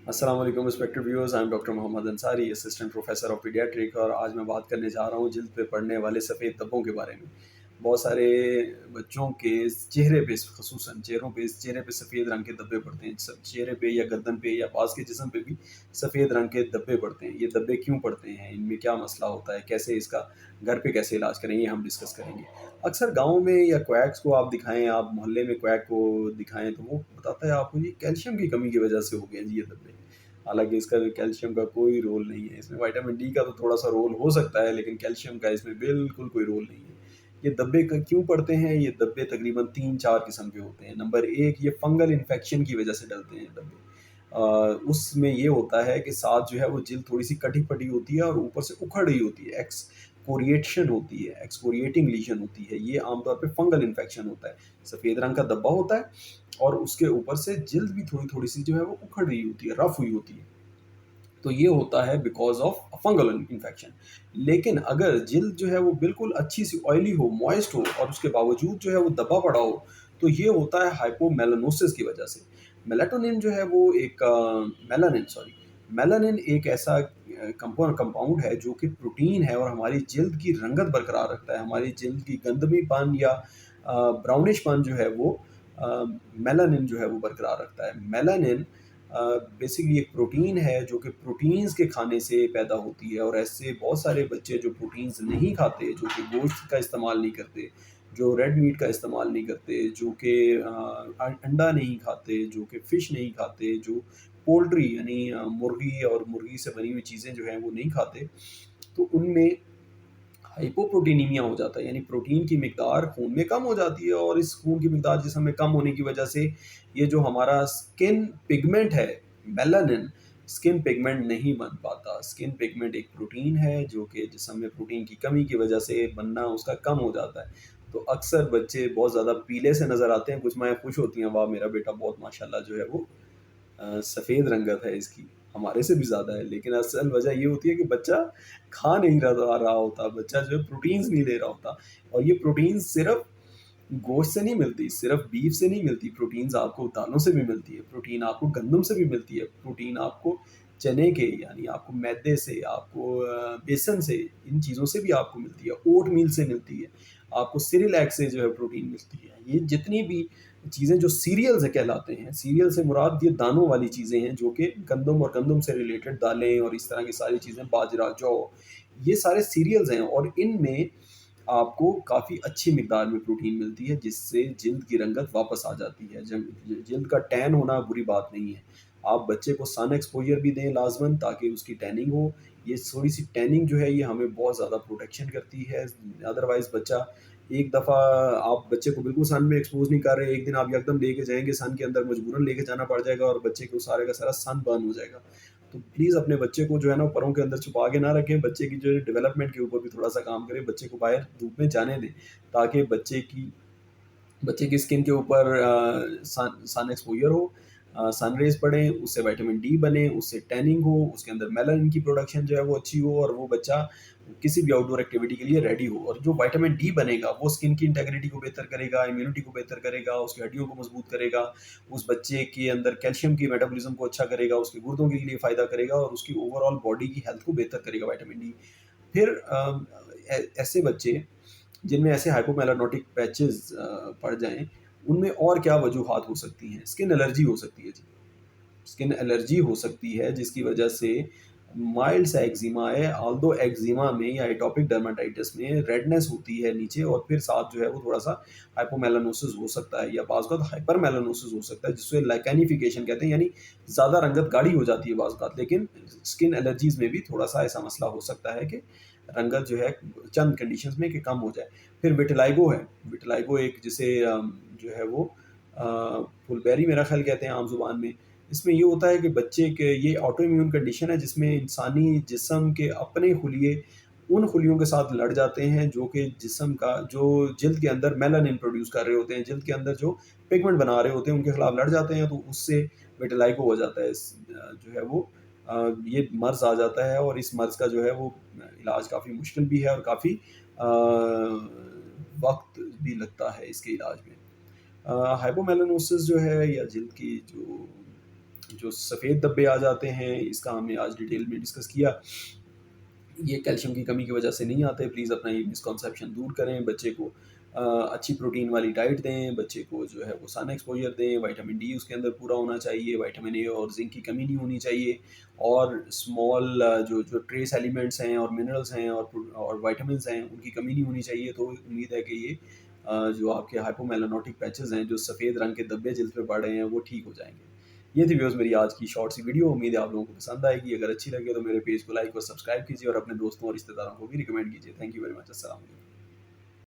अस्सलाम वालेकुम respected viewers, I am doctor Mohammad Ansari, assistant professor of pediatric. और आज मैं बात करने जा रहा हूँ जिल्द पे पड़ने वाले सफ़ेद धब्बों के बारे में। बहुत सारे बच्चों के चेहरे पे, ख़ुसूसन चेहरे पे सफ़ेद रंग के धब्बे पड़ते हैं। चेहरे पे या गर्दन पे या पास के जिस्म पे भी सफ़ेद रंग के धब्बे पड़ते हैं। ये धब्बे क्यों पड़ते हैं, इनमें क्या मसला होता है, कैसे इसका घर पे कैसे इलाज करें, ये हम डिस्कस करेंगे। अक्सर गाँव में या क्वैक्स को आप दिखाएं, आप मोहल्ले में क्वैक को दिखाएं, तो वो बताता है आपको ये कैल्शियम की कमी की वजह से हो गए हैं जी ये धब्बे। हालाँकि इसका कैल्शियम का कोई रोल नहीं है, इसमें विटामिन डी का तो थोड़ा-सा रोल हो सकता है, लेकिन कैल्शियम का इसमें बिल्कुल कोई रोल नहीं है। ये धब्बे क क्यों पड़ते हैं? ये धब्बे तकरीबन 3-4 किस्म के होते हैं। नंबर 1, ये फंगल इन्फेक्शन की वजह से डलते हैं धब्बे। उसमें ये होता है कि साथ जो है वो जिल्द थोड़ी-सी कटी-फटी होती है और ऊपर से उखड़ रही होती है, एक्सकोरिएशन होती है, एक्सकोरिएटिंग लीजन होती है। ये आमतौर पे फंगल इन्फेक्शन होता है। सफ़ेद रंग का धब्बा होता है और उसके ऊपर से जिल्द भी थोड़ी-थोड़ी सी जो है वो उखड़ रही होती है, रफ़ हुई होती है। तो ये होता है बिकॉज़ ऑफ फंगल इन्फेक्शन। लेकिन अगर जिल्द जो है वो बिल्कुल अच्छी-सी ऑयली हो, मॉइस्ट हो और उसके बावजूद जो है वो दबा पड़ा हो, तो ये होता है हाइपोमेलानोसिस की वजह से। मेलाटोनिन जो है वो एक मेलानिन सॉरी मेलानिन एक ऐसा कंपाउंड है जो कि प्रोटीन है और हमारी जिल्द की रंगत बरकरार रखता है। हमारी जिल्द की गंदमीपन या ब्राउनिशपन जो है वो अ, मेलानिन जो है वो बरकरार रखता है। मेलानिन बेसिकली एक प्रोटीन है जो कि प्रोटीन्स के खाने से पैदा होती है और ऐसे बहुत सारे बच्चे जो प्रोटीन्स नहीं खाते, जो कि गोश्त का इस्तेमाल नहीं करते, जो रेड मीट का इस्तेमाल नहीं करते, जो कि अंडा नहीं खाते, जो कि फ़िश नहीं खाते, जो पोल्ट्री यानी मुर्गी और मुर्गी से बनी हुई चीज़ें जो हैं वो नहीं खाते, तो उनमें हाइपोप्रोटीनीमिया हो जाता है, यानी प्रोटीन की मिकदार खून में कम हो जाती है और इस खून की मिकदार जिस्म में कम होने की वजह से ये जो हमारा स्किन पिगमेंट है, मेलानिन, स्किन पिगमेंट नहीं बन पाता। स्किन पिगमेंट एक प्रोटीन है जो कि जिस्म में प्रोटीन की कमी की वजह से बनना उसका कम हो जाता है। तो अक्सर बच्चे बहुत ज़्यादा पीले से नज़र आते हैं, कुछ माएँ खुश होती हैं, वाह! मेरा बेटा बहुत माशाल्लाह जो है वो सफ़ेद रंगत है इसकी, हमारे से भी ज़्यादा है। लेकिन असल वजह ये होती है कि बच्चा खा नहीं रहा होता, बच्चा जो है प्रोटीन्स नहीं ले रहा होता और ये प्रोटीन्स सिर्फ़ गोश्त से नहीं मिलती, सिर्फ़ बीफ से नहीं मिलती, प्रोटीन्स आपको दालों से भी मिलती है, प्रोटीन आपको गंदम से भी मिलती है, प्रोटीन आपको चने के यानी आपको मैदे से, आपको बेसन से, इन चीज़ों से भी आपको मिलती है, ओटमील से मिलती है, आपको सेरेलैक से जो है प्रोटीन मिलती है। ये जितनी भी चीज़ें जो सीरियल्स कहलाते हैं, सीरियल से मुराद ये दानों वाली चीज़ें हैं जो कि गंदम और गंदम से रिलेटेड दालें और इस तरह की सारी चीज़ें, बाजरा, जौ, ये सारे सीरियल्स हैं और इनमें आपको काफ़ी अच्छी मिकदार में प्रोटीन मिलती है जिससे जिल्द की रंगत वापस आ जाती है। जिल्द का टैन होना बुरी बात नहीं है। आप बच्चे को सन एक्सपोज़र भी दें लाज़मन ताकि उसकी टैनिंग हो। ये थोड़ी-सी टैनिंग जो है ये हमें बहुत ज़्यादा प्रोटेक्शन करती है। अदरवाइज़ बच्चा एक दफ़ा आप बच्चे को बिल्कुल सन में एक्सपोज़ नहीं कर रहे, एक दिन आप यकदम लेके जाएँगे सन के अंदर, मजबूरन लेके जाना पड़ जाएगा और बच्चे को सारे का सारा सन बर्न हो जाएगा। तो प्लीज़ अपने बच्चे को जो है ना परों के अंदर छुपा के ना रखें, बच्चे की जो है डेवलपमेंट के ऊपर भी थोड़ा-सा काम करें, बच्चे को बाहर धूप में जाने दें, ताकि बच्चे की स्किन के ऊपर सन सन एक्सपोज़र हो, सन रेज़ पड़ें, उससे विटामिन डी बने, उससे टैनिंग हो, उसके अंदर मेलानिन की प्रोडक्शन जो है वो अच्छी हो और वो बच्चा किसी भी आउटडोर एक्टिविटी के लिए रेडी हो। और जो विटामिन डी बनेगा वो स्किन की इंटेग्रिटी को बेहतर करेगा, इम्यूनिटी को बेहतर करेगा, उसकी हड्डियों को मजबूत करेगा, उस बच्चे के अंदर कैल्शियम की मेटाबॉलिज्म को अच्छा करेगा, उसके गुर्दों के लिए फ़ायदा करेगा और उसकी ओवरऑल बॉडी की हेल्थ को बेहतर करेगा विटामिन डी। फिर ऐसे बच्चे जिनमें ऐसे हाइपोमेलानोटिक पैचेज़ पड़ जाएँ, उनमें और क्या वजूहात हो सकती हैं? स्किन एलर्जी हो सकती है जी। स्किन एलर्जी हो सकती है जिसकी वजह से माइल्ड सा एक्जिमा है, ऑल्दो एक्जिमा में या एटोपिक डर्माटाइटिस में रेडनेस होती है नीचे और फिर साथ जो है वो थोड़ा-सा हाइपोमेलानोसिस हो सकता है या बाज़ औक़ात हाइपरमेलानोसिस हो सकता है जिसे लाइकेनिफिकेशन कहते हैं, यानी ज़्यादा रंगत गाढ़ी हो जाती है बाज़ औक़ात। लेकिन स्किन एलर्जीज़ में भी थोड़ा-सा ऐसा मसला हो सकता है कि रंगत जो है चंद कंडीशंस में कि कम हो जाए। फिर विटिलिगो है, विटिलिगो एक जिसे जो है वो फुलबेरी मेरा ख़्याल कहते हैं आम ज़ुबान में। इसमें ये होता है कि बच्चे के ये ऑटो इम्यून कंडीशन है जिसमें इंसानी जिस्म के अपने खुलिये उन खुलियों के साथ लड़ जाते हैं जो कि जिस्म का जो जिल्द के अंदर मेलानिन प्रोड्यूस कर रहे होते हैं, जिल्द के अंदर जो पिगमेंट बना रहे होते हैं उनके खिलाफ लड़ जाते हैं, तो उससे विटिलिगो हो जाता है। जो है वो ये मर्ज़ आ जाता है और इस मर्ज़ का जो है वो इलाज काफ़ी मुश्किल भी है और काफ़ी वक़्त भी लगता है इसके इलाज में। हाइपोमेलानोसिस जो है या जिल्द की जो जो सफ़ेद धब्बे आ जाते हैं, इसका हमने आज डिटेल में डिस्कस किया। ये कैल्शियम की कमी की वजह से नहीं आते। प्लीज़ अपना ये मिसकंसेप्शन दूर करें। बच्चे को अच्छी प्रोटीन वाली डाइट दें, बच्चे को जो है वो सन एक्सपोज़र दें, विटामिन डी उसके अंदर पूरा होना चाहिए, विटामिन ए और ज़िंक की कमी नहीं होनी चाहिए, और स्मॉल जो जो ट्रेस एलिमेंट्स हैं और मिनरल्स हैं और विटामिन्स हैं, उनकी कमी नहीं होनी चाहिए। तो उम्मीद है कि ये जो आपके हाइपोमेलानोटिक पैचेज़ हैं, जो सफ़ेद रंग के धब्बे जिल्द पे पड़ रहे हैं, वो ठीक हो जाएँगे। ये थी व्यूअर्स मेरी आज की शॉर्ट सी वीडियो। उम्मीद है आप लोगों को पसंद आएगी। अगर अच्छी लगे तो मेरे पेज को लाइक और सब्सक्राइब कीजिए और अपने दोस्तों और रिश्तेदारों को भी रिकमेंड कीजिए। Thank you very much. अस्सलाम वालेकुम।